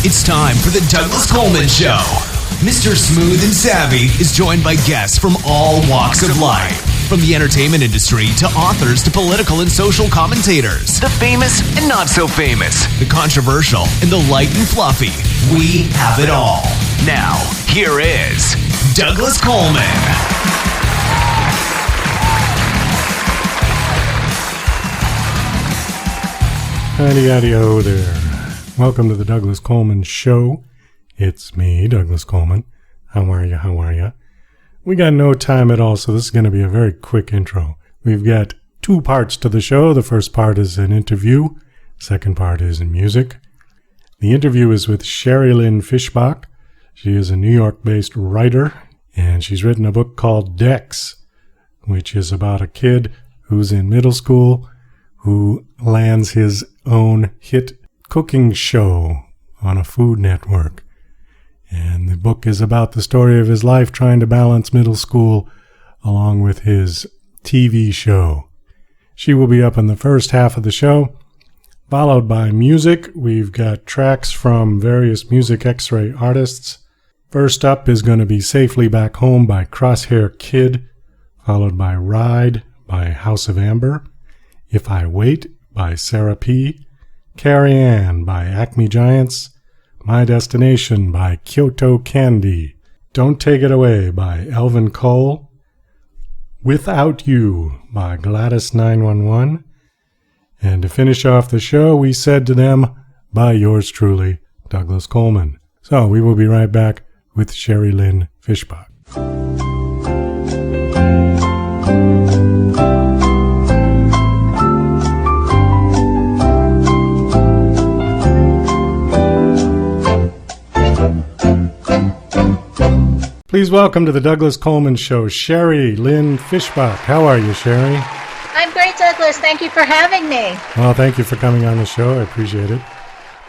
It's time for the Douglas Coleman Show. Mr. Smooth and Savvy is joined by guests from all walks of life. From the entertainment industry to authors to political and social commentators. The famous and not so famous. The controversial and the light and fluffy. We have it all. Now, here is Douglas Coleman. Howdy-ho there. Welcome to the Douglas Coleman Show. It's me, Douglas Coleman. How are you? We got no time at all, so this is going to be a very quick intro. We've got two parts to the show. The first part is an interview. Second part is in music. The interview is with Sheri Lynn Fishbach. She is a New York-based writer, and she's written a book called Dex, which is about a kid who's in middle school who lands his own hit cooking show on a Food Network. And the book is about the story of his life trying to balance middle school along with his TV show. She will be up in the first half of the show, followed by music. We've got tracks from various Music X-Ray artists. First up is going to be Safely Back Home by Crosshair Kid, followed by Ride by House of Amber, If I Wait by Sarah P., Carrie Ann by Acme Giants, My Destination by Kyoto Candy, Don't Take It Away by Elvin Cole, Without You by Gladys 911, and to finish off the show, We Said to Them by yours truly, Douglas Coleman. So we will be right back with Sheri Lynn Fishbach. Please welcome to the Douglas Coleman Show, Sheri Lynn Fishbach. How are you, Sheri? I'm great, Douglas. Thank you for having me. Well, thank you for coming on the show. I appreciate it.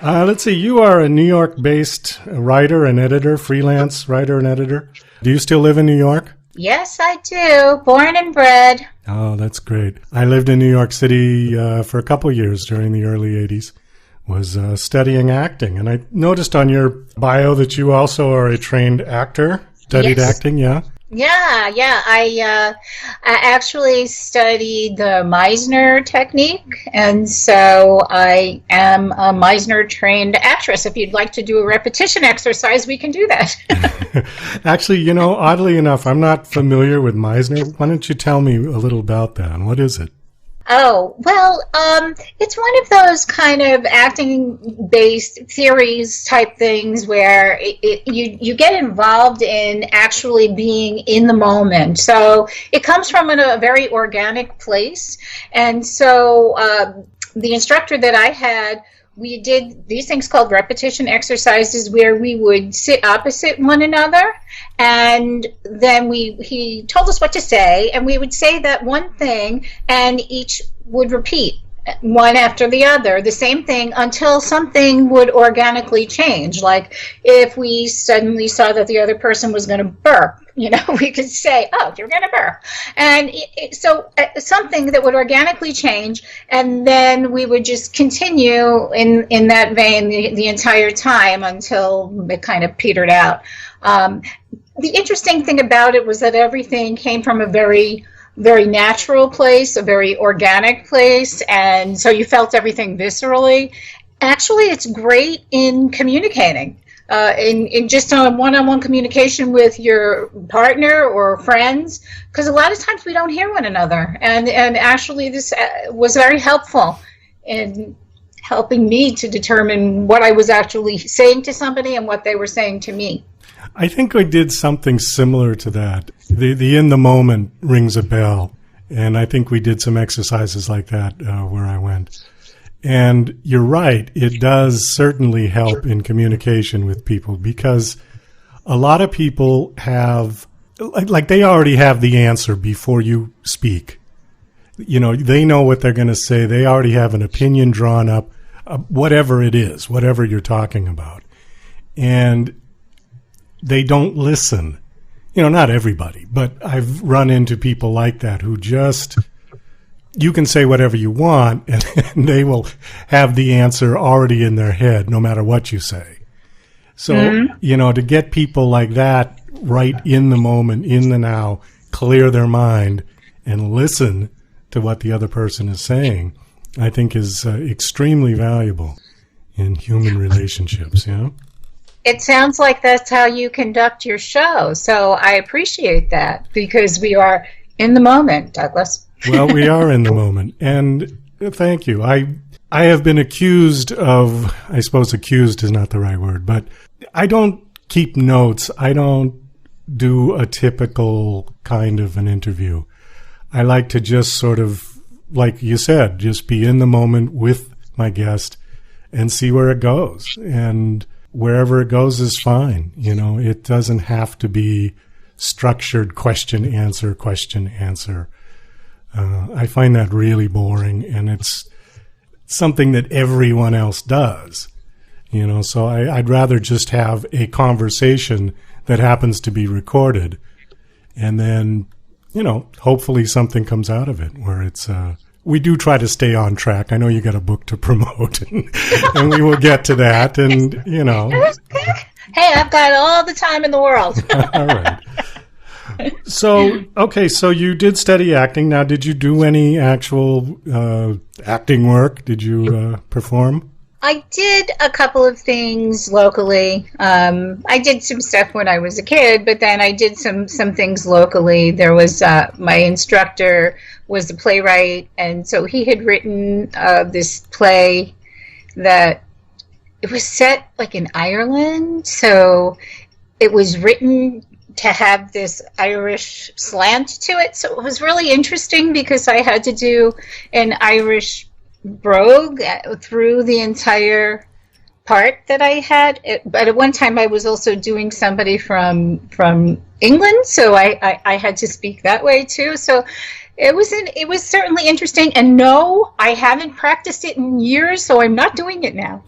Let's see, you are a New York-based writer and editor, freelance writer and editor. Do you still live in New York? Yes, I do. Born and bred. Oh, that's great. I lived in New York City for a couple years during the early 80s. Was studying acting. And I noticed on your bio that you also are a trained actor. Studied Yes. acting, yeah? Yeah. I actually studied the Meisner technique, and so I am a Meisner-trained actress. If you'd like to do a repetition exercise, we can do that. Actually, oddly enough, I'm not familiar with Meisner. Why don't you tell me a little about that? And what is it? Oh, well, it's one of those kind of acting-based theories type things where you get involved in actually being in the moment. So it comes from a very organic place. And so the instructor that I had, we did these things called repetition exercises where we would sit opposite one another, and then he told us what to say, and we would say that one thing, and each would repeat one after the other, the same thing until something would organically change. Like if we suddenly saw that the other person was going to burp, we could say, oh, you're going to burp. And so something that would organically change, and then we would just continue in that vein the entire time until it kind of petered out. The interesting thing about it was that everything came from a very natural place, a very organic place, and so you felt everything viscerally. Actually, it's great in communicating, in just a one-on-one communication with your partner or friends, because a lot of times we don't hear one another, and actually this was very helpful in helping me to determine what I was actually saying to somebody and what they were saying to me. I think I did something similar to that. The in the moment rings a bell, and I think we did some exercises like that where I went. And you're right, it does certainly help in communication with people, because a lot of people have, like they already have the answer before you speak. They know what they're going to say. They already have an opinion drawn up, whatever it is, whatever you're talking about. And they don't listen. Not everybody, but I've run into people like that who just, you can say whatever you want and they will have the answer already in their head no matter what you say. So, to get people like that right in the moment, in the now, clear their mind and listen to what the other person is saying, I think is extremely valuable in human relationships, It sounds like that's how you conduct your show. So I appreciate that because we are in the moment, Douglas. Well, we are in the moment. And thank you. I have been accused of, I suppose accused is not the right word, but I don't keep notes. I don't do a typical kind of an interview. I like to just sort of, like you said, just be in the moment with my guest and see where it goes. And wherever it goes is fine. It doesn't have to be structured question, answer. I find that really boring, and it's something that everyone else does. So I'd rather just have a conversation that happens to be recorded, and then, hopefully something comes out of it where it's, we do try to stay on track. I know you got a book to promote, and we will get to that, and, Hey, I've got all the time in the world. All right. So you did study acting. Now, did you do any actual acting work? Did you perform? I did a couple of things locally. I did some stuff when I was a kid, but then I did some things locally. There was my instructor was a playwright, and so he had written this play that it was set like in Ireland. So it was written to have this Irish slant to it. So it was really interesting because I had to do an Irish brogue through the entire part that I had. But at one time I was also doing somebody from England, so I had to speak that way too. So it was certainly interesting. And no, I haven't practiced it in years, so I'm not doing it now.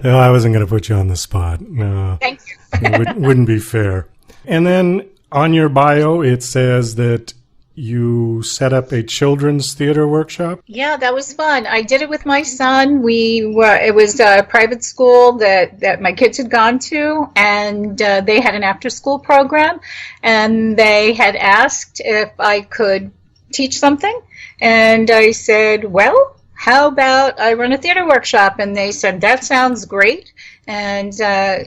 No, I wasn't going to put you on the spot. No, thank you. It wouldn't be fair. And then on your bio, it says that you set up a children's theater workshop? Yeah, that was fun. I did it with my son. It was a private school that my kids had gone to, and they had an after-school program, and they had asked if I could teach something, and I said, well, how about I run a theater workshop? And they said, that sounds great. And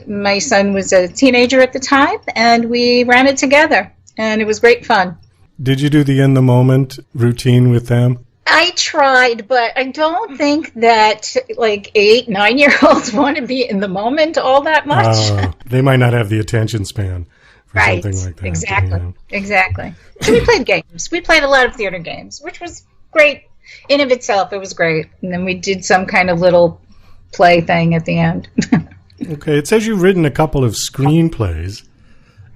my son was a teenager at the time, and we ran it together, and it was great fun. Did you do the in the moment routine with them? I tried, but I don't think that like 8-9-year-olds want to be in the moment all that much. They might not have the attention span for something like that. Exactly. So we played games. We played a lot of theater games, which was great in of itself. It was great. And then we did some kind of little play thing at the end. Okay. It says you've written a couple of screenplays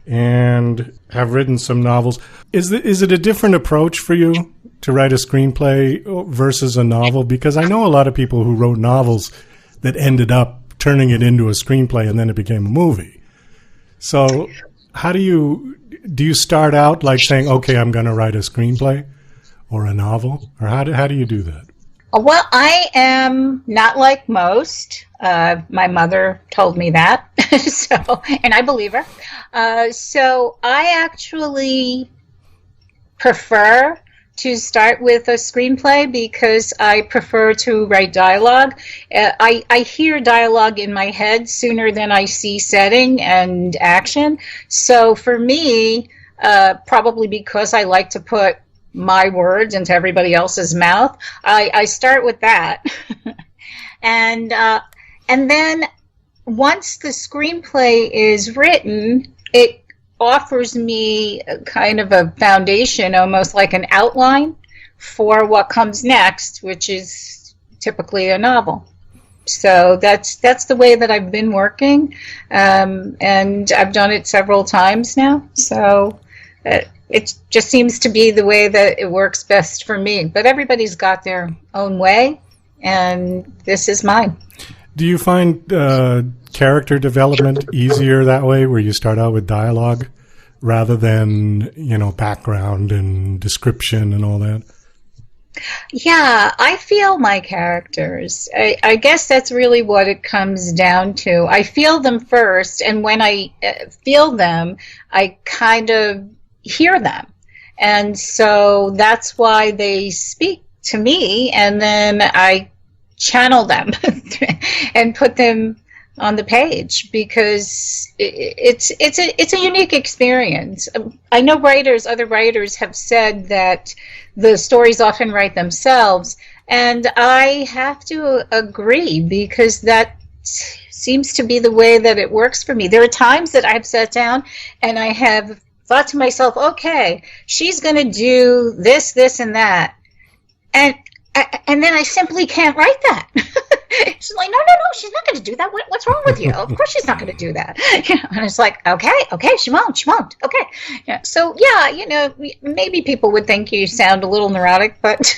and have written some novels. Is it a different approach for you to write a screenplay versus a novel? Because I know a lot of people who wrote novels that ended up turning it into a screenplay and then it became a movie. So how do you start out like saying, okay, I'm going to write a screenplay or a novel? Or how do you do that? Well, I am not like most. My mother told me that, and I believe her. So I actually prefer to start with a screenplay because I prefer to write dialogue. I hear dialogue in my head sooner than I see setting and action. So for me, probably because I like to put my words into everybody else's mouth, I start with that. And then once the screenplay is written, it offers me kind of a foundation, almost like an outline for what comes next, which is typically a novel. So that's the way that I've been working, and I've done it several times now. So it just seems to be the way that it works best for me. But everybody's got their own way, and this is mine. Do you find character development easier that way, where you start out with dialogue rather than, background and description and all that? Yeah, I feel my characters. I guess that's really what it comes down to. I feel them first, and when I feel them, I kind of hear them. And so that's why they speak to me, and then I channel them and put them on the page because it's a unique experience. I know other writers have said that the stories often write themselves, and I have to agree because that seems to be the way that it works for me. There are times that I've sat down and I have thought to myself, okay, she's going to do this, this, and that, and then I simply can't write that. She's like, no, she's not going to do that. What's wrong with you? Of course she's not going to do that. And it's like, okay, she won't. Okay. Yeah, so, maybe people would think you sound a little neurotic, but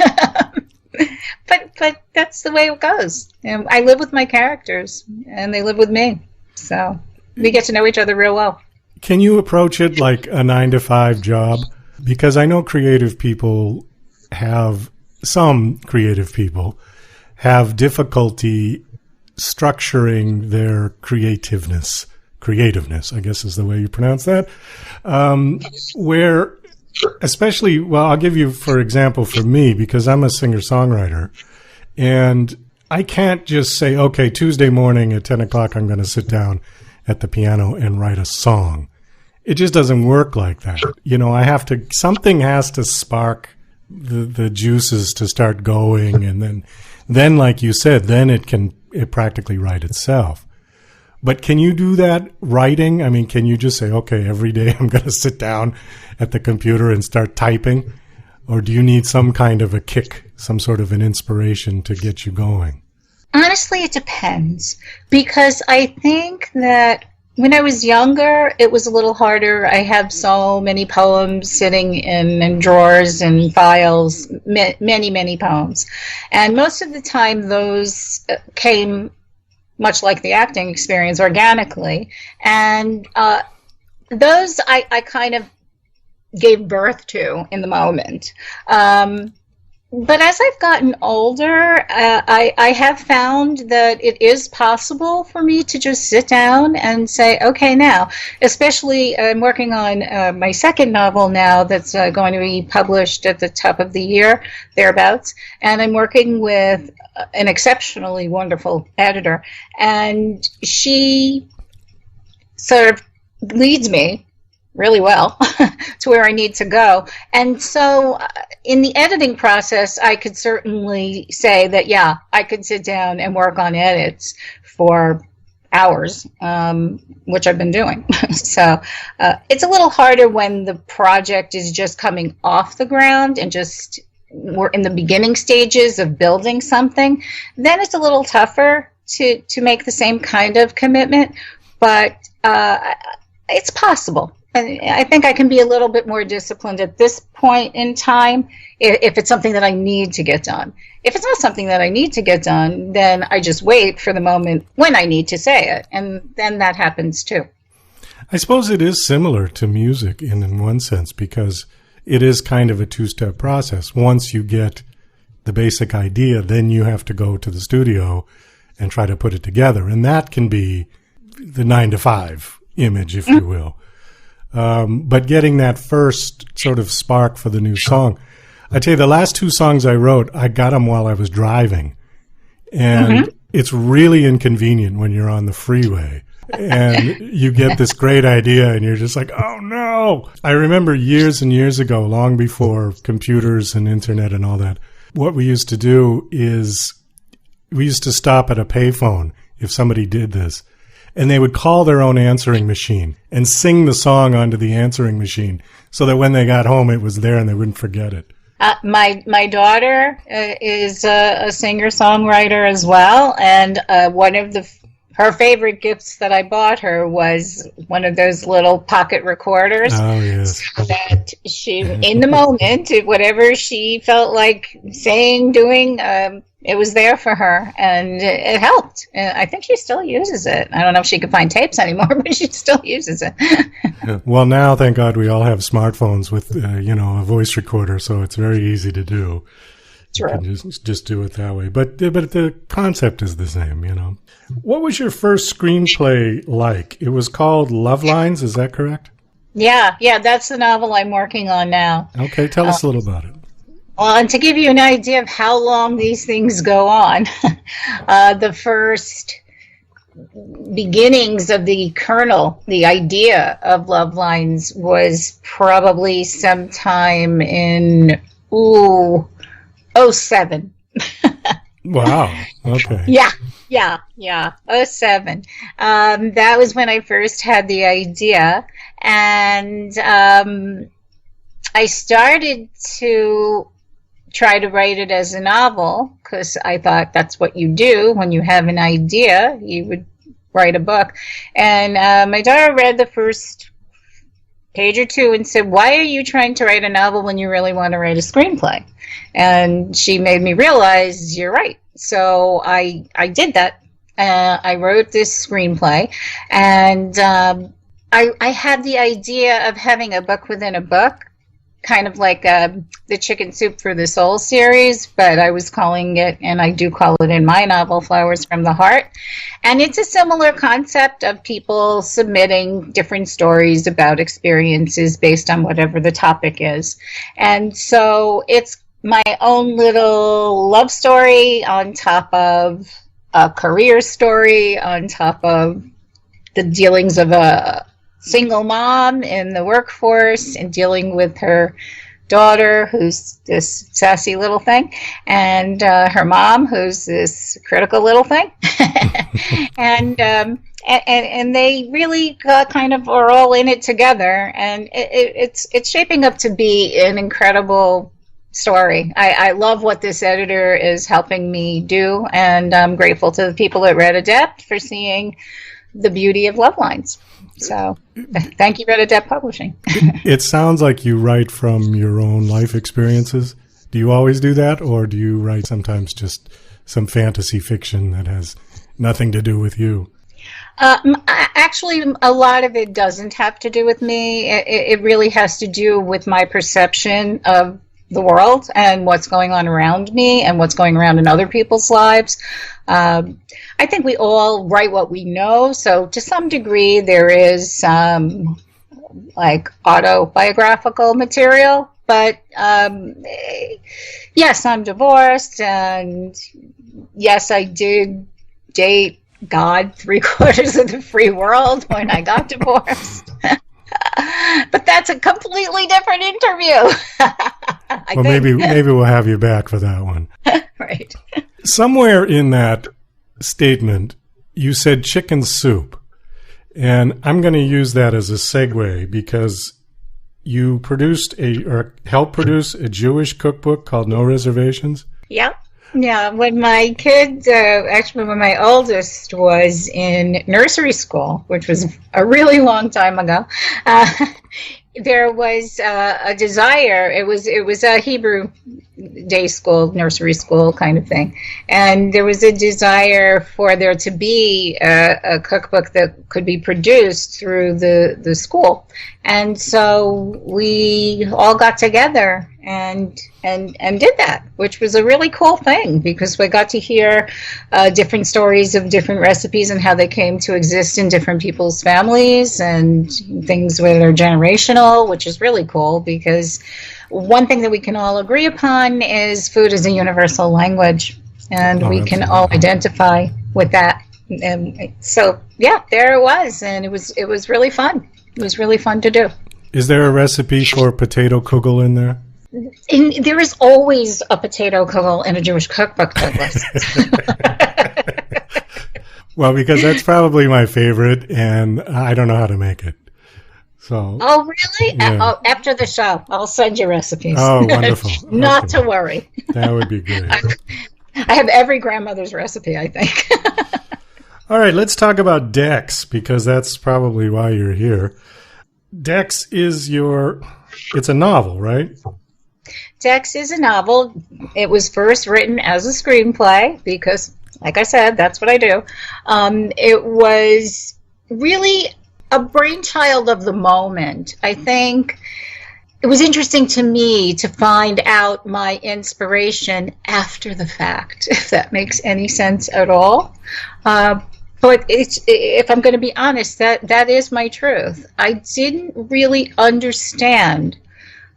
but that's the way it goes. And I live with my characters, and they live with me. So we get to know each other real well. Can you approach it like a 9-to-5 job? Because I know some creative people have difficulty structuring their creativeness, I guess is the way you pronounce that, where especially, well, I'll give you, for example, for me, because I'm a singer-songwriter, and I can't just say, okay, Tuesday morning at 10 o'clock, I'm going to sit down at the piano and write a song. It just doesn't work like that. Something has to spark the juices to start going, and then like you said, then it practically write itself. But can you do that writing? I mean, can you just say, okay, every day I'm going to sit down at the computer and start typing? Or do you need some kind of a kick, some sort of an inspiration to get you going? Honestly, it depends. Because I think that when I was younger, it was a little harder. I have so many poems sitting in drawers and files, many, many poems. And most of the time, those came, much like the acting experience, organically. And those I kind of gave birth to in the moment. But as I've gotten older, I have found that it is possible for me to just sit down and say, okay, now, especially I'm working on my second novel now that's going to be published at the top of the year, thereabouts, and I'm working with an exceptionally wonderful editor, and she sort of leads me really well to where I need to go. And so in the editing process, I could certainly say that, yeah, I could sit down and work on edits for hours, which I've been doing. So it's a little harder when the project is just coming off the ground and just we're in the beginning stages of building something. Then it's a little tougher to make the same kind of commitment, but it's possible. I think I can be a little bit more disciplined at this point in time if it's something that I need to get done. If it's not something that I need to get done, then I just wait for the moment when I need to say it, and then that happens too. I suppose it is similar to music in one sense, because it is kind of a two-step process. Once you get the basic idea, then you have to go to the studio and try to put it together, and that can be the 9-to-5 image, if you will. But getting that first sort of spark for the new song, I tell you, the last two songs I wrote, I got them while I was driving. And it's really inconvenient when you're on the freeway and you get this great idea and you're just like, oh no. I remember years and years ago, long before computers and internet and all that, what we used to do is we used to stop at a payphone if somebody did this. And they would call their own answering machine and sing the song onto the answering machine so that when they got home, it was there and they wouldn't forget it. My daughter is a singer-songwriter as well, and one of her favorite gifts that I bought her was one of those little pocket recorders. Oh, yes. So that she, in the moment, whatever she felt like saying, doing, it was there for her, and it helped. And I think she still uses it. I don't know if she can find tapes anymore, but she still uses it. Well, now, thank God, we all have smartphones with, a voice recorder, so it's very easy to do. True. You can just do it that way. But the concept is the same, you know. What was your first screenplay like? It was called Love Lines, is that correct? Yeah, that's the novel I'm working on now. Okay, tell us a little about it. Well, and to give you an idea of how long these things go on, the first beginnings of the kernel, the idea of Love Lines was probably sometime in, '07. Wow, okay. Yeah, '07. That was when I first had the idea, and I started to try to write it as a novel because I thought that's what you do when you have an idea. You would write a book. And my daughter read the first page or two and said, "Why are you trying to write a novel when you really want to write a screenplay?" And she made me realize, you're right. So I did that. I wrote this screenplay, and I had the idea of having a book within a book, kind of like the Chicken Soup for the Soul series, but I was calling it, and I do call it in my novel, Flowers from the Heart. And it's a similar concept of people submitting different stories about experiences based on whatever the topic is. And so it's my own little love story on top of a career story, on top of the dealings of a single mom in the workforce and dealing with her daughter, who's this sassy little thing, and her mom, who's this critical little thing. and they really kind of are all in it together, and it's shaping up to be an incredible story. I love what this editor is helping me do, and I'm grateful to the people at Red Adept for seeing the beauty of Love Lines. So thank you, Red Adept Publishing. It sounds like you write from your own life experiences. Do you always do that, or do you write sometimes just some fantasy fiction that has nothing to do with you? Actually, a lot of it doesn't have to do with me. It really has to do with my perception of the world and what's going on around me and what's going around in other people's lives. I think we all write what we know, so to some degree there is like autobiographical material, but yes, I'm divorced, and yes, I did date God 3/4 of the free world when I got divorced. But that's a completely different interview. Well, maybe we'll have you back for that one. Right. Somewhere in that statement, you said chicken soup. And I'm going to use that as a segue because you helped produce a Jewish cookbook called No Reservations. Yep. Yeah, when my kid, actually when my oldest was in nursery school, which was a really long time ago, there was a desire. It was a Hebrew day school, nursery school kind of thing, and there was a desire for there to be a cookbook that could be produced through the school, and so we all got together and did that, which was a really cool thing because we got to hear different stories of different recipes and how they came to exist in different people's families and things that are generational, which is really cool because one thing that we can all agree upon is food is a universal language, and we can all identify with that. And so, yeah, there it was, and it was really fun. It was really fun to do. Is there a recipe for potato kugel in there? There is always a potato kugel in a Jewish cookbook, Douglas. Well, because that's probably my favorite, and I don't know how to make it. So. Oh, really? Yeah. After the show, I'll send you recipes. Oh, wonderful. Not to worry. That would be great. I have every grandmother's recipe, I think. All right, let's talk about Dex, because that's probably why you're here. Dex is it's a novel, right? Dex is a novel. It was first written as a screenplay because, like I said, that's what I do. It was really a brainchild of the moment. I think it was interesting to me to find out my inspiration after the fact, if that makes any sense at all. But if I'm going to be honest, that is my truth. I didn't really understand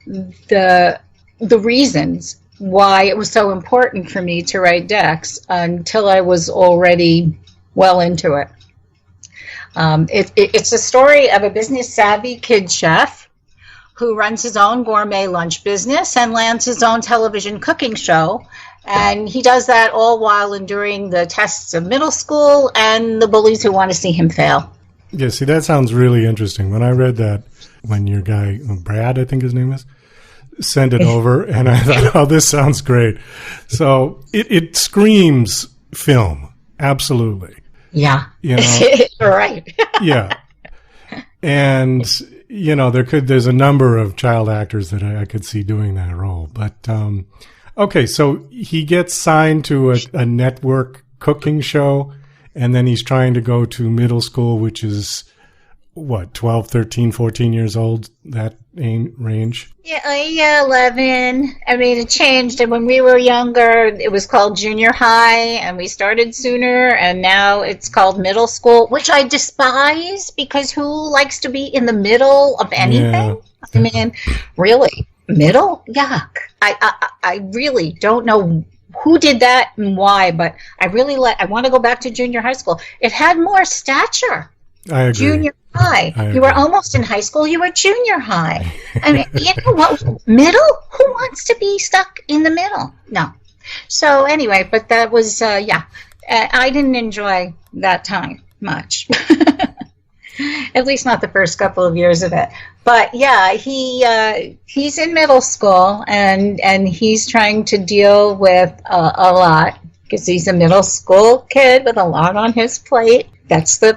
the reasons why it was so important for me to write decks until I was already well into it. It's a story of a business-savvy kid chef who runs his own gourmet lunch business and lands his own television cooking show. And he does that all while enduring the tests of middle school and the bullies who want to see him fail. Yeah, see, that sounds really interesting. When I read that, when your guy, Brad, I think his name is, sent it over, and I thought, oh, this sounds great. So it screams film, absolutely. Yeah. You know, right. Yeah. And, you know, there's a number of child actors that I could see doing that role. But, okay, so he gets signed to a network cooking show, and then he's trying to go to middle school, which is, 12, 13, 14 years old, that range? Yeah, 11. I mean, it changed. And when we were younger, it was called junior high, and we started sooner, and now it's called middle school, which I despise, because who likes to be in the middle of anything? Yeah. I mean, really? Middle? Yuck. I really don't know who did that and why, but I want to go back to junior high school. It had more stature. I agree. Junior high. You were almost in high school. You were junior high. I mean, you know what? Middle? Who wants to be stuck in the middle? No. So anyway, but that was, I didn't enjoy that time much. At least not the first couple of years of it. But yeah, he's in middle school, and he's trying to deal with a lot, because he's a middle school kid with a lot on his plate. That's the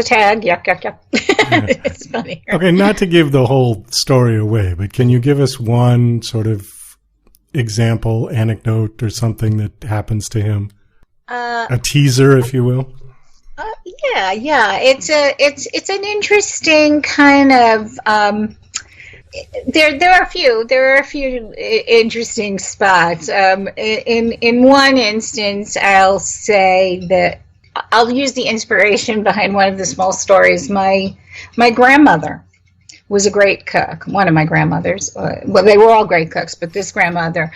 tag. Yuck, yuck, yuck. Yeah. It's funny. Okay, not to give the whole story away, but can you give us one sort of example, anecdote, or something that happens to him? A teaser, if you will. Yeah. It's an interesting kind of. There are a few interesting spots. In one instance, I'll say that I'll use the inspiration behind one of the small stories. My grandmother was a great cook. One of my grandmothers. Well, they were all great cooks, but this grandmother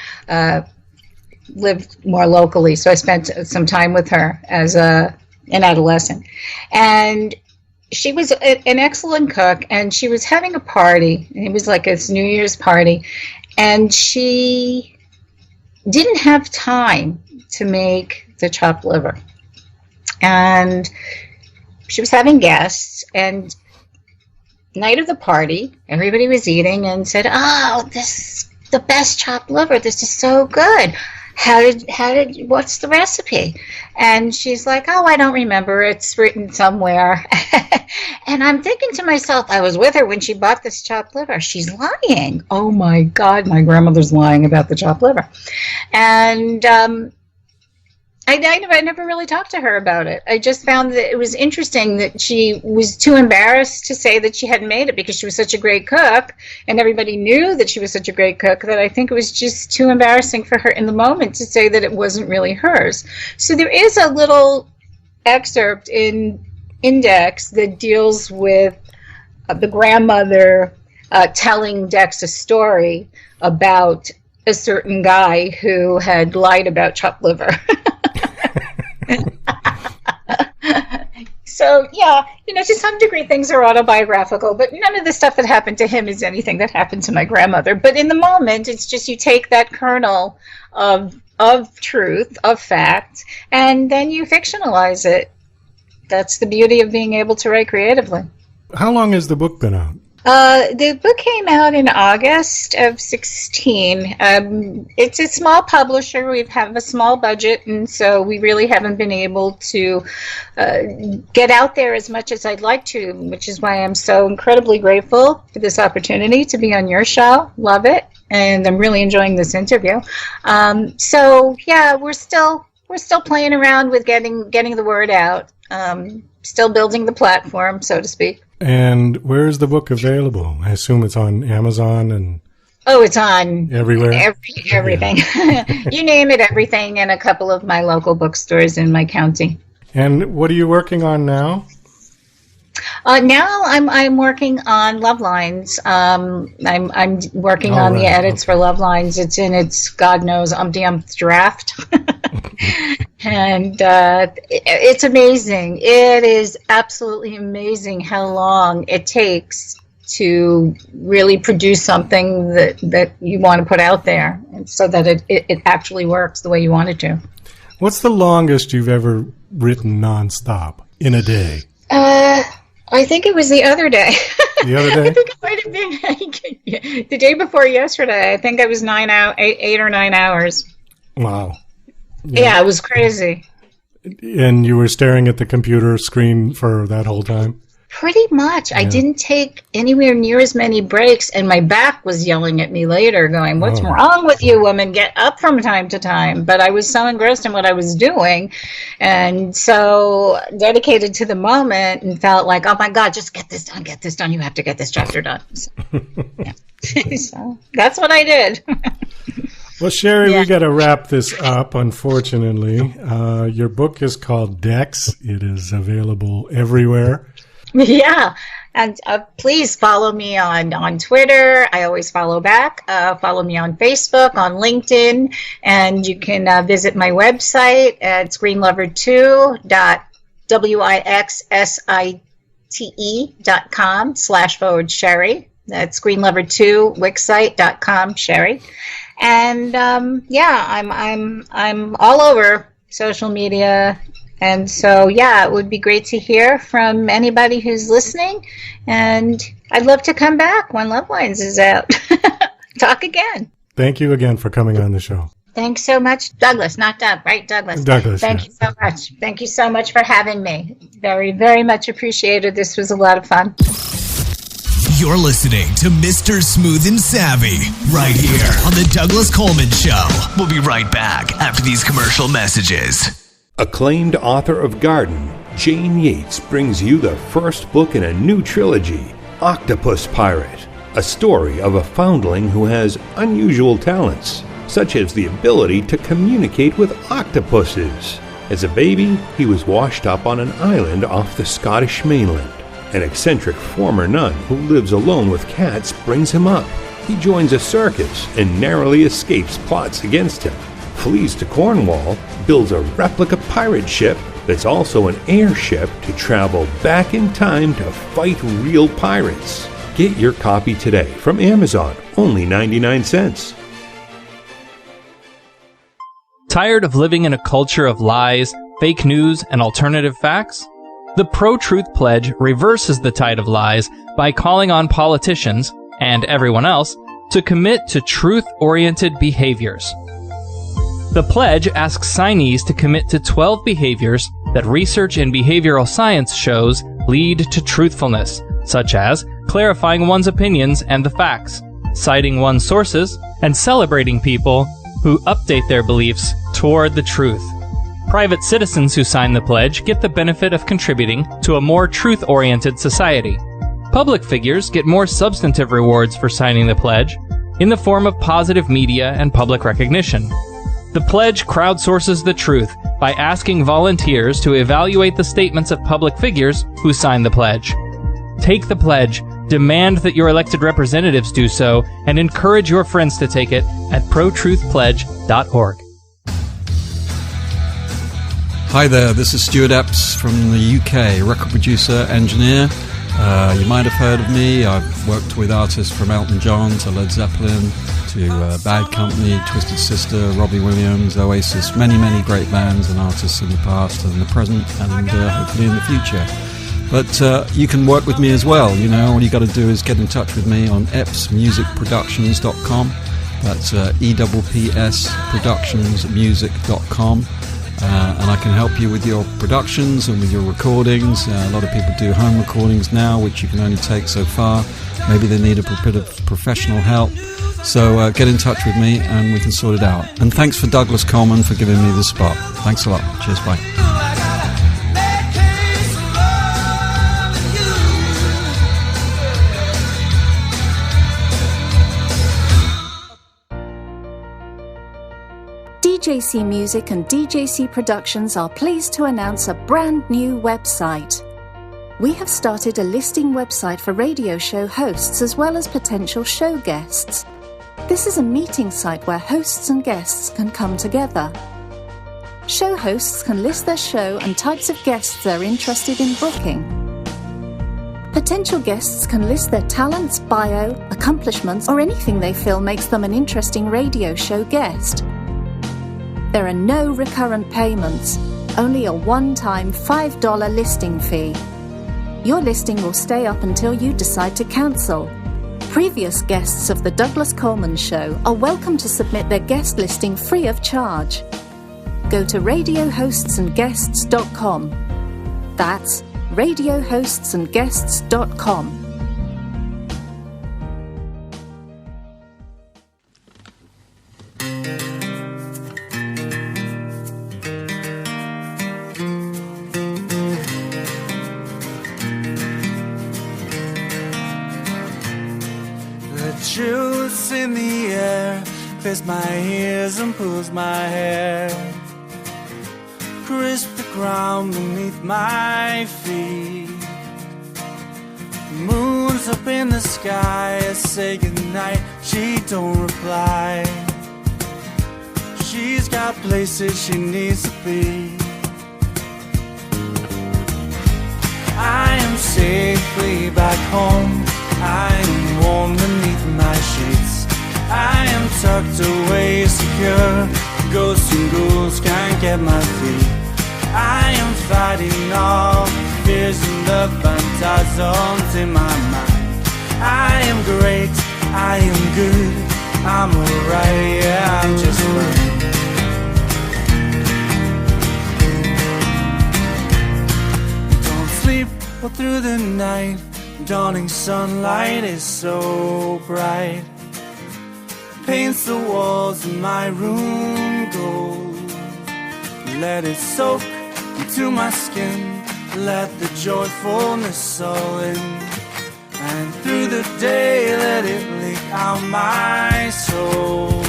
lived more locally, so I spent some time with her as an adolescent. And she was an excellent cook, and she was having a party. It was like a New Year's party, and she didn't have time to make the chopped liver. And she was having guests, and night of the party, everybody was eating and said, "Oh, this is the best chopped liver. This is so good. What's the recipe?" And she's like, "Oh, I don't remember. It's written somewhere." And I'm thinking to myself, I was with her when she bought this chopped liver. She's lying. Oh my God, my grandmother's lying about the chopped liver. And I never really talked to her about it. I just found that it was interesting that she was too embarrassed to say that she hadn't made it because she was such a great cook, and everybody knew that she was such a great cook, that I think it was just too embarrassing for her in the moment to say that it wasn't really hers. So there is a little excerpt in Index that deals with the grandmother telling Dex a story about a certain guy who had lied about chopped liver. So, yeah, to some degree things are autobiographical, but none of the stuff that happened to him is anything that happened to my grandmother. But in the moment, it's just you take that kernel of truth, of fact, and then you fictionalize it. That's the beauty of being able to write creatively. How long has the book been out? The book came out in August of 2016. It's a small publisher. We have a small budget, and so we really haven't been able to get out there as much as I'd like to, which is why I'm so incredibly grateful for this opportunity to be on your show. Love it, and I'm really enjoying this interview. So yeah, we're still playing around with getting the word out. Still building the platform, so to speak. And where is the book available? I assume it's on Amazon and Oh, it's on everywhere. Everything. You name it, everything, in a couple of my local bookstores in my county. And what are you working on now? Now I'm working on Love Lines. I'm working on the edits for Love Lines. It's in its God knows umpty-umpth draft. And it's amazing. It is absolutely amazing how long it takes to really produce something that you want to put out there, and so that it actually works the way you want it to. What's the longest you've ever written nonstop in a day? I think it was the other day. The other day? I think it might have been the day before yesterday. I think I was 8 or 9 hours. Wow. Yeah, it was crazy. And you were staring at the computer screen for that whole time? Pretty much. Yeah. I didn't take anywhere near as many breaks, and my back was yelling at me later, going, "What's wrong with you, woman? Get up from time to time." But I was so engrossed in what I was doing and so dedicated to the moment, and felt like, oh my God, just get this done. You have to get this chapter done. So, yeah. So that's what I did. Well, Sheri, we got to wrap this up, unfortunately. Your book is called Dex. It is available everywhere. Yeah, and please follow me on Twitter. I always follow back. Follow me on Facebook, on LinkedIn, and you can visit my website at screenlover2.wixsite.com/Sheri. That's screenlover2wixsite.com, Sheri. And I'm all over social media. And so, it would be great to hear from anybody who's listening. And I'd love to come back when Love Lines is out. Talk again. Thank you again for coming on the show. Thanks so much, Douglas. Not Doug, right? Douglas. Thank you so much. Thank you so much for having me. Very, very much appreciated. This was a lot of fun. You're listening to Mr. Smooth and Savvy right here on The Douglas Coleman Show. We'll be right back after these commercial messages. Acclaimed author of Garden, Jane Yates brings you the first book in a new trilogy, Octopus Pirate, a story of a foundling who has unusual talents, such as the ability to communicate with octopuses. As a baby, he was washed up on an island off the Scottish mainland. An eccentric former nun who lives alone with cats brings him up. He joins a circus and narrowly escapes plots against him. Flees to Cornwall, builds a replica pirate ship that's also an airship to travel back in time to fight real pirates. Get your copy today from Amazon, only 99 cents. Tired of living in a culture of lies, fake news, and alternative facts? The Pro-Truth Pledge reverses the tide of lies by calling on politicians, and everyone else, to commit to truth-oriented behaviors. The pledge asks signees to commit to 12 behaviors that research in behavioral science shows lead to truthfulness, such as clarifying one's opinions and the facts, citing one's sources, and celebrating people who update their beliefs toward the truth. Private citizens who sign the pledge get the benefit of contributing to a more truth-oriented society. Public figures get more substantive rewards for signing the pledge in the form of positive media and public recognition. The pledge crowdsources the truth by asking volunteers to evaluate the statements of public figures who sign the pledge. Take the pledge, demand that your elected representatives do so, and encourage your friends to take it at protruthpledge.org. Hi there, this is Stuart Epps from the UK, record producer, engineer. You might have heard of me. I've worked with artists from Elton John to Led Zeppelin to Bad Company, Twisted Sister, Robbie Williams, Oasis, many, many great bands and artists in the past and the present and hopefully in the future. But you can work with me as well. You know, all you got to do is get in touch with me on eppsmusicproductions.com. That's EPPSproductionsmusic.com. And I can help you with your productions and with your recordings. A lot of people do home recordings now, which you can only take so far. Maybe they need a bit of professional help. So get in touch with me and we can sort it out. And thanks for Douglas Coleman for giving me the spot. Thanks a lot. Cheers, bye. DJC Music and DJC Productions are pleased to announce a brand new website. We have started a listing website for radio show hosts as well as potential show guests. This is a meeting site where hosts and guests can come together. Show hosts can list their show and types of guests they're interested in booking. Potential guests can list their talents, bio, accomplishments, or anything they feel makes them an interesting radio show guest. There are no recurrent payments, only a one-time $5 listing fee. Your listing will stay up until you decide to cancel. Previous guests of The Douglas Coleman Show are welcome to submit their guest listing free of charge. Go to radiohostsandguests.com. That's radiohostsandguests.com. The juice in the air clears my ears and pulls my hair. Crisp the ground beneath my feet. The moon's up in the sky. I say goodnight, she don't reply. She's got places she needs to be. I am safely back home. I am warm beneath my sheets. I am tucked away secure. Ghosts and ghouls can't get my feet. I am fighting off fears and the phantasms in my mind. I am great, I am good, I'm alright, yeah, I'm just fine. Don't sleep all through the night. Dawning sunlight is so bright. Paints the walls in my room gold. Let it soak into my skin. Let the joyfulness all in. And through the day let it leak out my soul.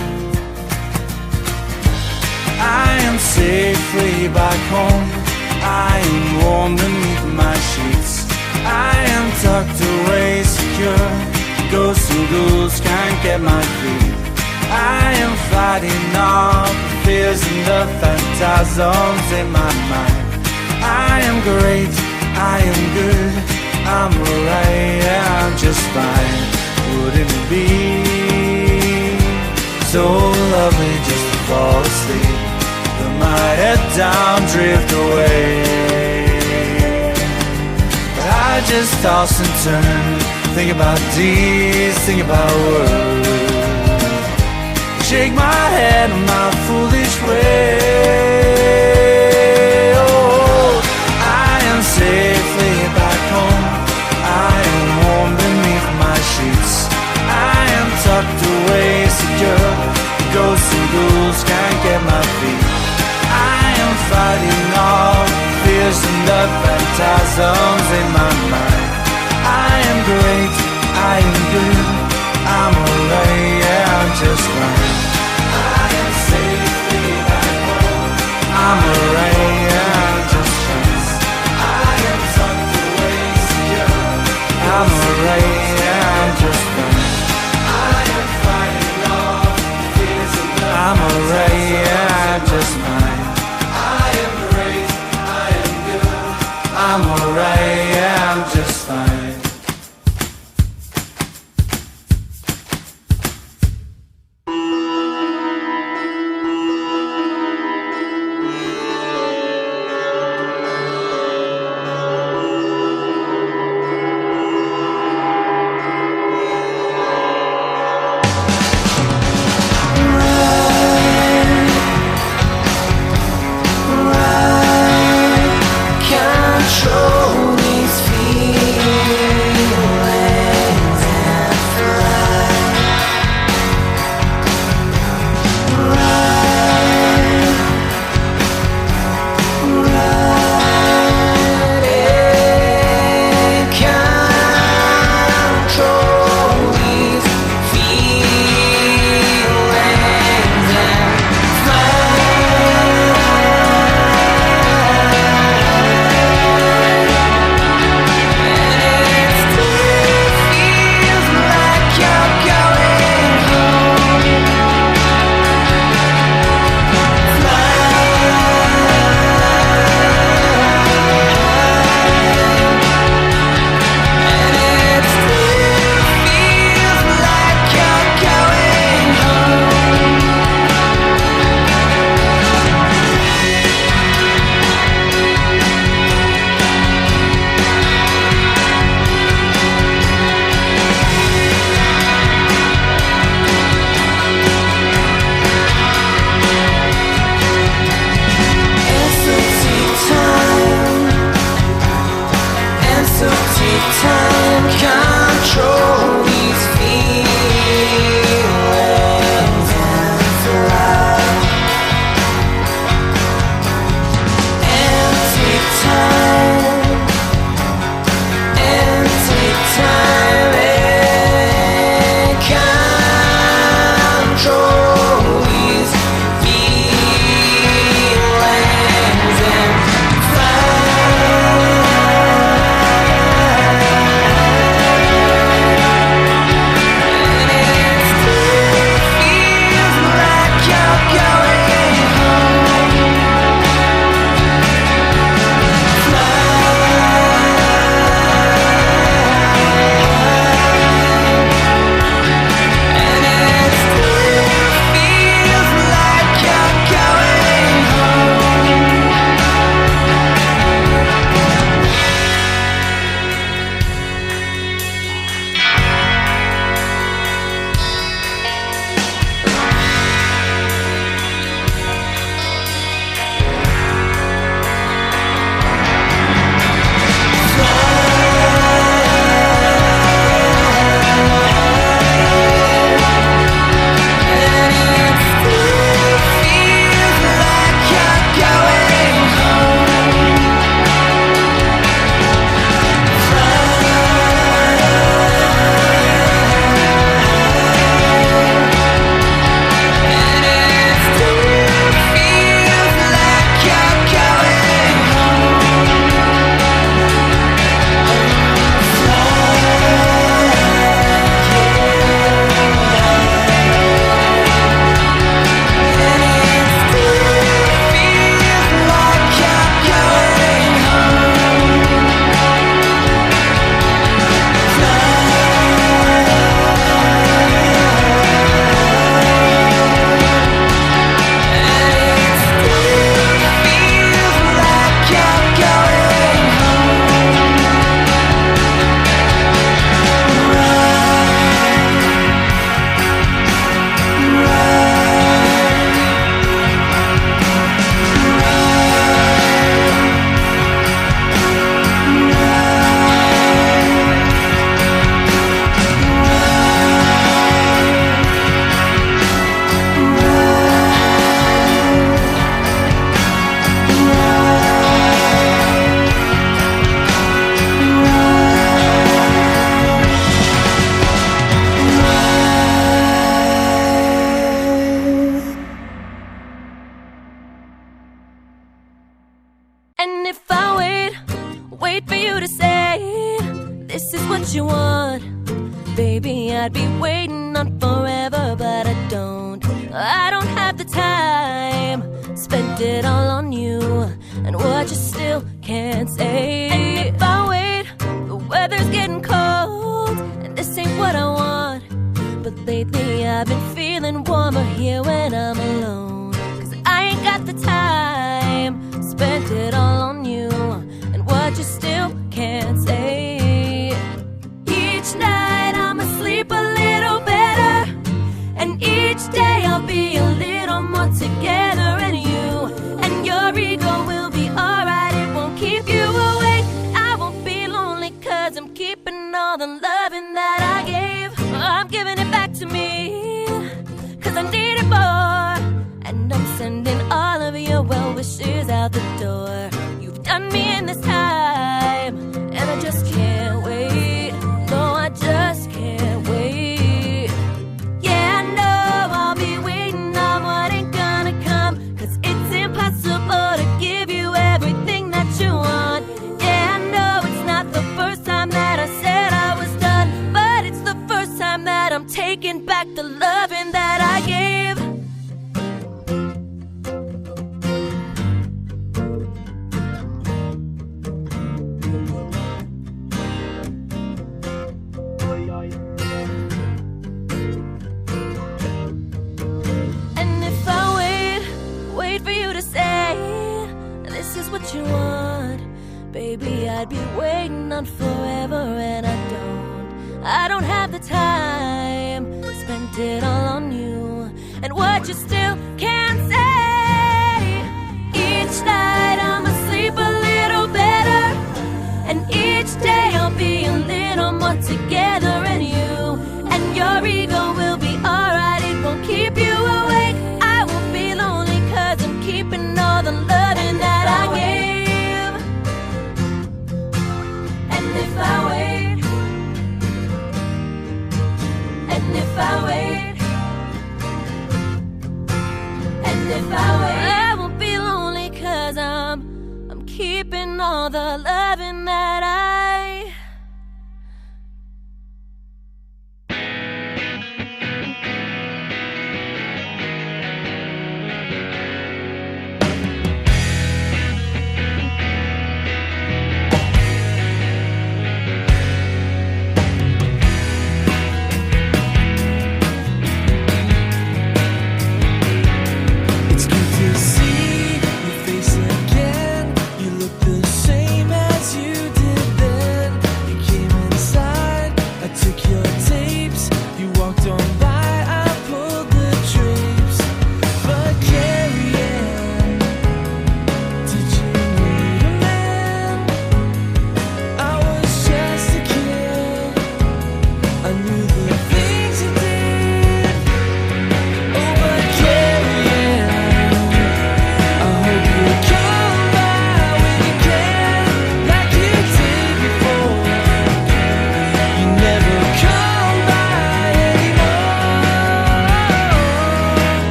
I am safely back home. I am warm beneath my sheets. I am tucked away secure. Ghosts and ghouls can't get my feet. I am fighting off the fears and the phantasms in my mind. I am great, I am good, I'm alright, yeah, I'm just fine. Wouldn't it be so lovely just to fall asleep? Put my head down, drift away. But I just toss and turn, think about deeds, think about words. Shake my head in my foolish way. Oh, I am safely back home. I am warm beneath my sheets. I am tucked away secure. Ghosts and ghouls can't get my feet. I am fighting off fears and the phantasms in my mind. I am great, I am good, I'm alright, yeah, I'm just fine. I am safely back home. I'm alright, yeah, I'm just fine. I am tucked away secure. I'm alright, yeah, I'm just fine. I am fighting off fears and the I'm alright, yeah, I'm just fine. I am great, I am good. I'm alright, yeah, I'm just fine. Control these So take time, control these feelings and fly. And take time and control these feelings and you want. Baby, I'd be waiting on forever, but I don't have the time. Spent it all on you, and what you still can't say. And if I wait, the weather's getting cold, and this ain't what I want. But lately I've been feeling warmer here when I'm alone. 'Cause I ain't got the time. Spent it all on you, and what you still can't say. Each night I'ma sleep a little better, and each day I'll be a little more together. And you and your ego will be alright. It won't keep you awake. I won't be lonely 'cause I'm keeping all the loving that I gave. I'm giving it back to me 'cause I need it more. And I'm sending all of your well wishes out the door. You've done me in this time, and I just can't wait. No, I just can't wait. Yeah, I know I'll be waiting on what ain't gonna come, 'cause it's impossible to give you everything that you want. Yeah, I know it's not the first time that I said I was done, but it's the first time that I'm taking back the loving that I gave. For you to say this is what you want, baby, I'd be waiting on forever, and I don't have the time. Spent it all on you, and what you still can't say. Each night I'ma sleep a little better, and each day all the loving that I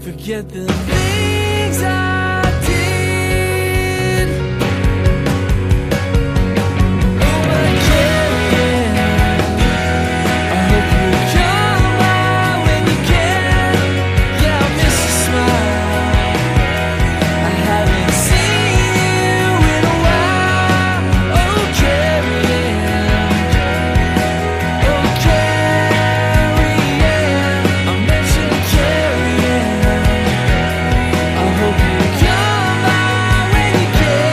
forget the things I did. Oh, my Carrie, I hope you come by when you can. Yeah, I miss your smile. I haven't seen you in a while. Oh, Carrie, I miss you, Carrie. I hope you come by when you can.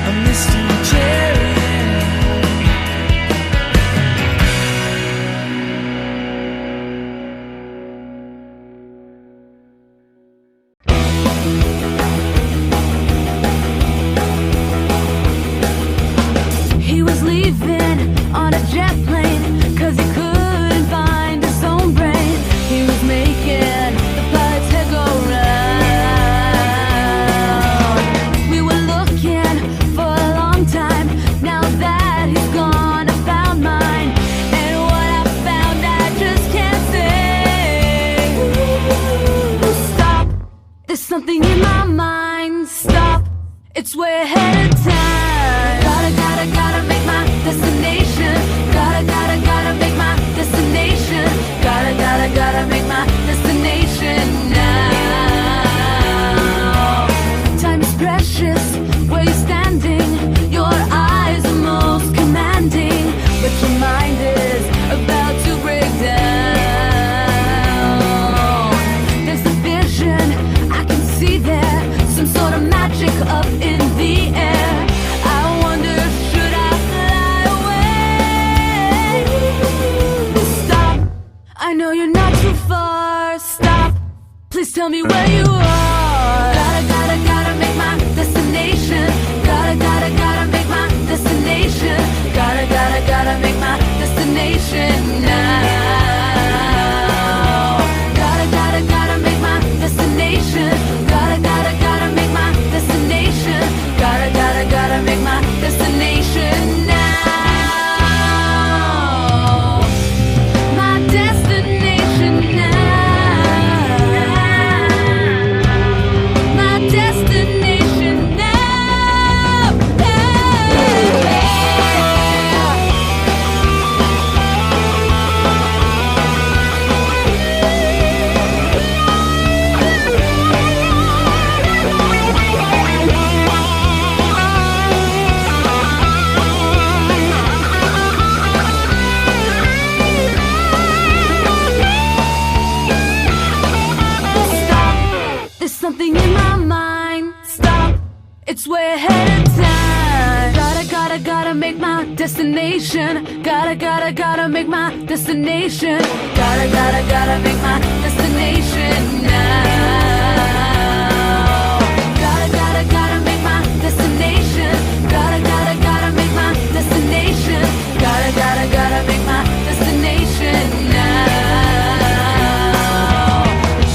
I miss you, Carrie. He was leaving on a jet plane, 'cause he couldn't find his own brain. He was making the pilot's head go round. We were looking for a long time. Now that he's gone, I found mine. And what I found, I just can't say. Stop, there's something in my mind. Stop, it's way ahead of time. Gotta make my destination. Gotta make my destination. Gotta make my destination now. Time is precious, where you're standing. Your eyes are most commanding, but your mind is about to break down. There's a vision, I can see there, some sort of magic up in the air. I wonder, should I fly away? Stop, I know you're not too far. Stop, please tell me where you are. Gotta make my destination. Gotta make my destination. Gotta make destination now. Gotta make my destination. Gotta make my destination. Gotta make my destination now. My destination now. My destination now. Stop. There's something in my mind. Stop. It's way ahead of time. Gotta make my destination. Gotta make my destination. Gotta make my destination now. Gotta make my destination. Gotta make my destination. Gotta make my destination now.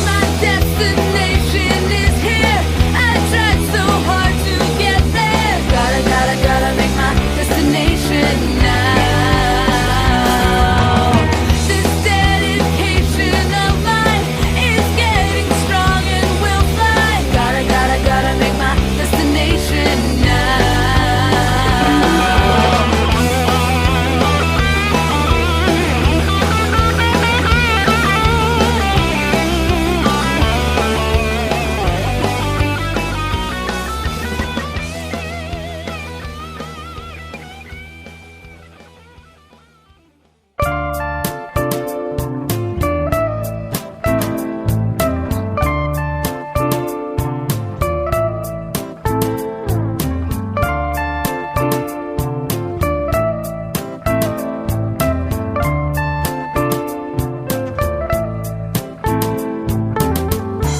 My destination is here. I tried so hard to get there. Gotta make my destination now. This dedication of mine is getting strong and will fly. Gotta make my destination now.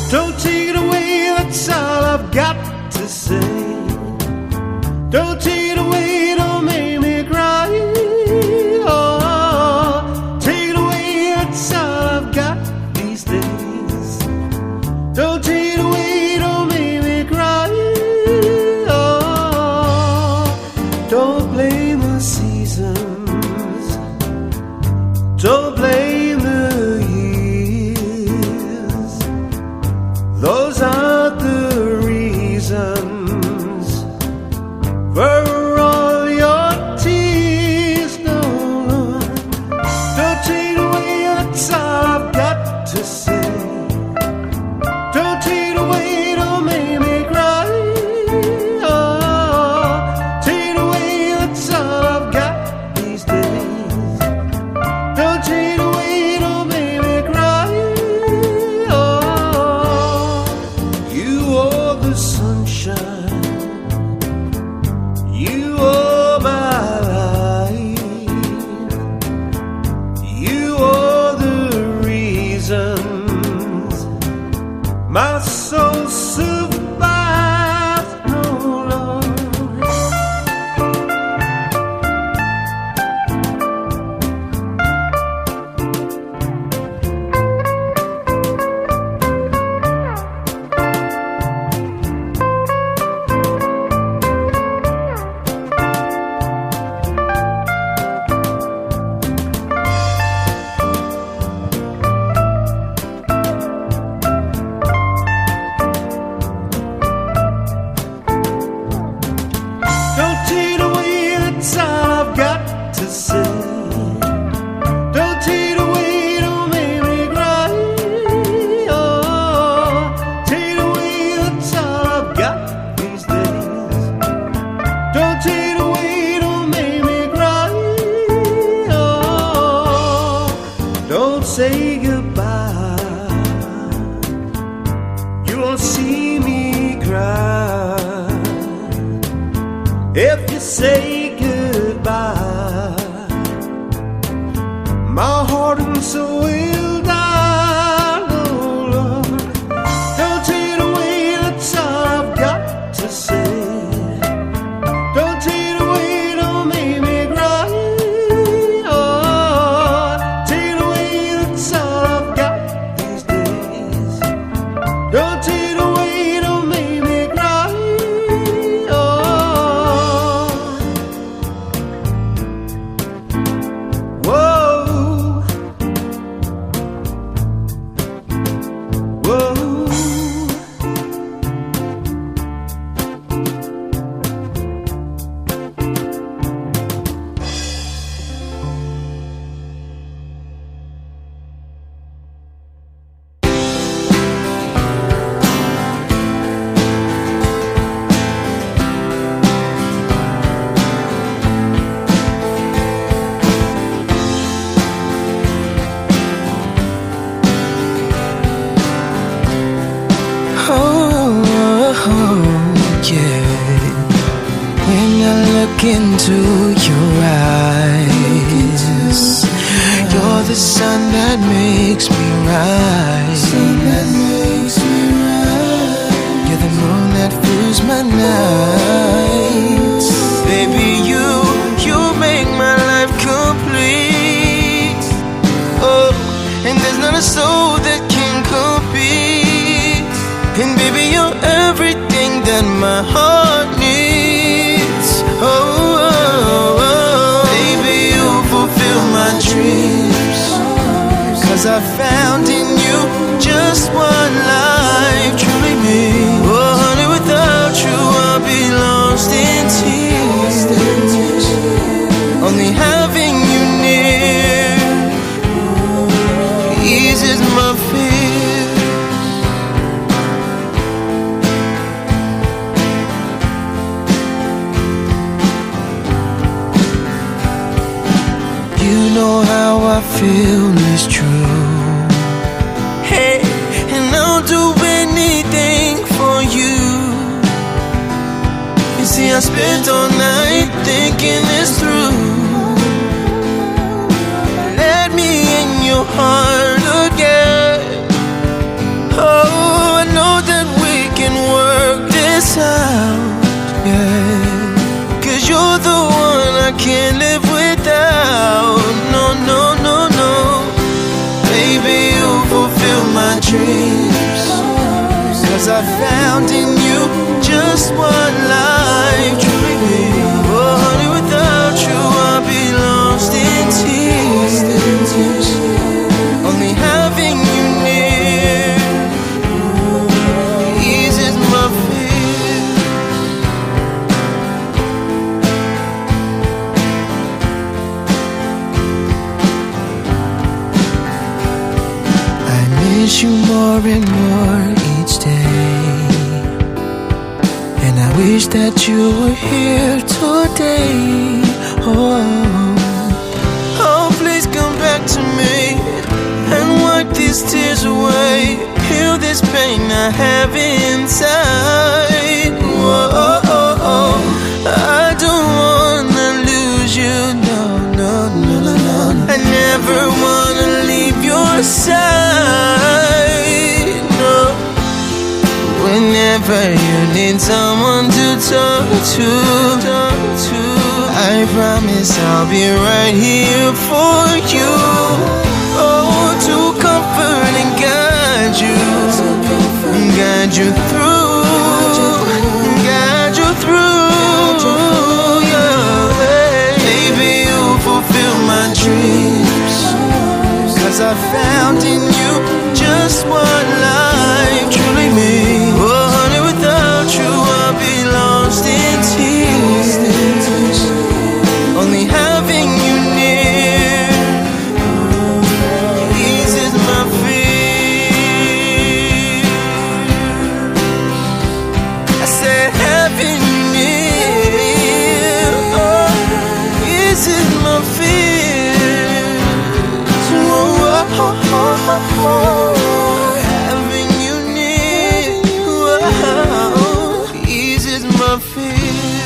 Don't take it away, that's all I've got to say. Don't take it away, don't make me cry. Oh, take it away, that's all I've got these days. Don't take it away, don't make me cry. Oh, don't blame the seasons. Don't blame the years. Those aren't the reasons for all your tears. No, don't take it away, that's all I've got to say. Don't take it away, don't make me cry. Oh, take it away, that's all I've got these days. Don't take it away, don't make me cry. Oh, you are the sunshine. You are my life. You are the reasons my soul survives. No, Lord. Don't take it away, that's all I've got to say. Don't take it away, don't make me cry. Oh, take it away, that's all I've got these days. Don't take it away, don't make me cry. Oh, don't say goodbye. You won't see me cry. If you say goodbye, my heart and soul will die. No, Lord, don't take it away, that's all I've got to say. Don't take it away, don't make me cry. Oh, into your eyes. You're the sun that makes me rise. You're the moon that fills my nights. Baby, you make my life complete. Oh, and there's not a soul that can compete. And baby, you're everything that my heart needs. Oh, oh, oh. Baby, you fulfill my dreams. 'Cause I found in you just one life, truly me. Oh, honey, without you I'll be lost in tears. Only having you near eases my fear. You know how I feel is true. Hey, and I'll do anything for you. You see, I spent all night thinking this through. Let me in your heart again. Oh, I know that we can work this out, yeah. 'Cause you're the one I can't live without. No, no, no, no. Baby, you fulfill my dreams. 'Cause I found in you just one life, truly me. Oh, honey, without you I'll be lost in tears. Only having you near eases my fear. I miss you more and more each day, and I wish that you were here today. Oh, please come back to me and wipe these tears away. Heal this pain I have inside. Whoa, I don't wanna lose you, no, no, no, no, no. I never wanna leave your side, no. Whenever you need someone to talk to, I promise I'll be right here for you. Oh, to comfort and guide you through, yeah. Baby, you fulfill my dreams. 'Cause I found in you just one life, truly me. Oh, honey, without you I'll be lost in tears. Only having you near eases my fear. I said having you near, oh, eases my fear. Having you near, oh, eases my fear.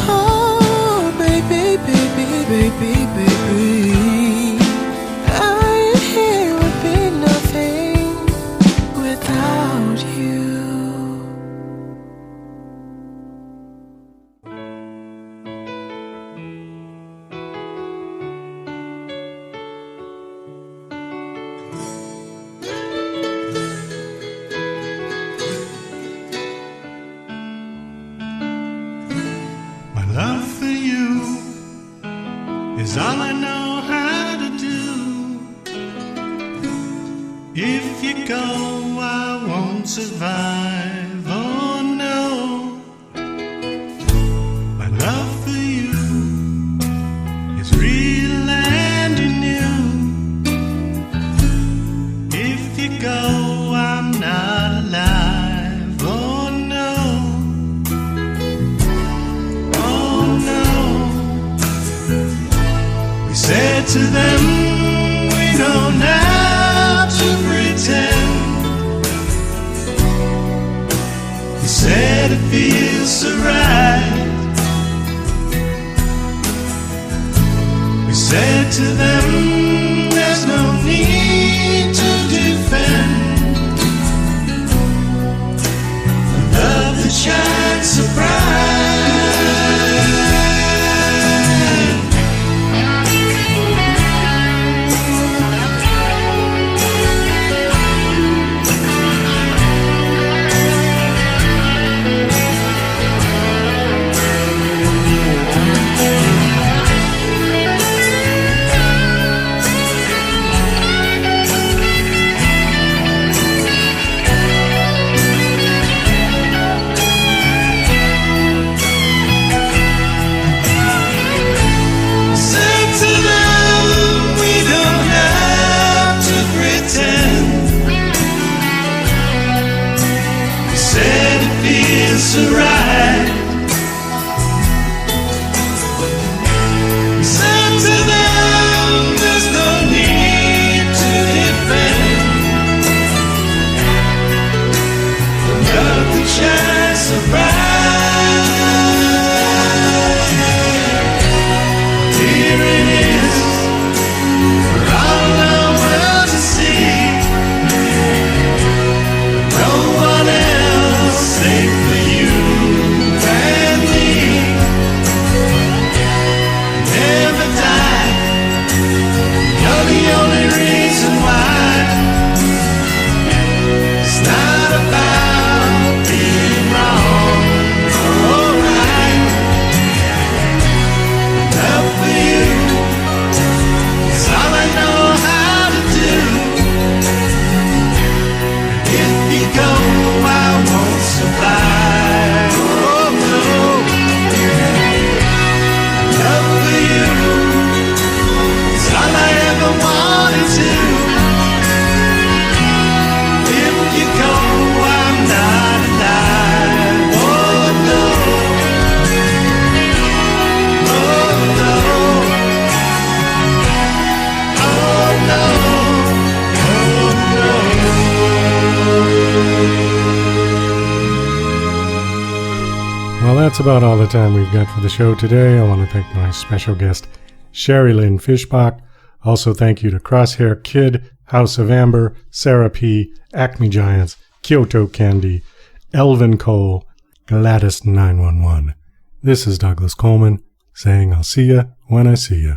Oh, baby, baby, baby, baby, I here would be nothing without you. My love for you is all I know how to do. If you go, I won't survive. Oh no. My love for you is real and new. If you go, I'm not alive. Oh no. Oh no. We said to them, we don't have to pretend. said to them, there's no need to defend a love that shines so bright. That's about all the time we've got for the show today. I want to thank my special guest, Sheri Lynn Fishbach. Also, thank you to Crosshair Kid, House of Amber, Sarah P., Acme Giants, Kyoto Candy, Elvin Cole, Gladys 911. This is Douglas Coleman saying I'll see ya when I see ya.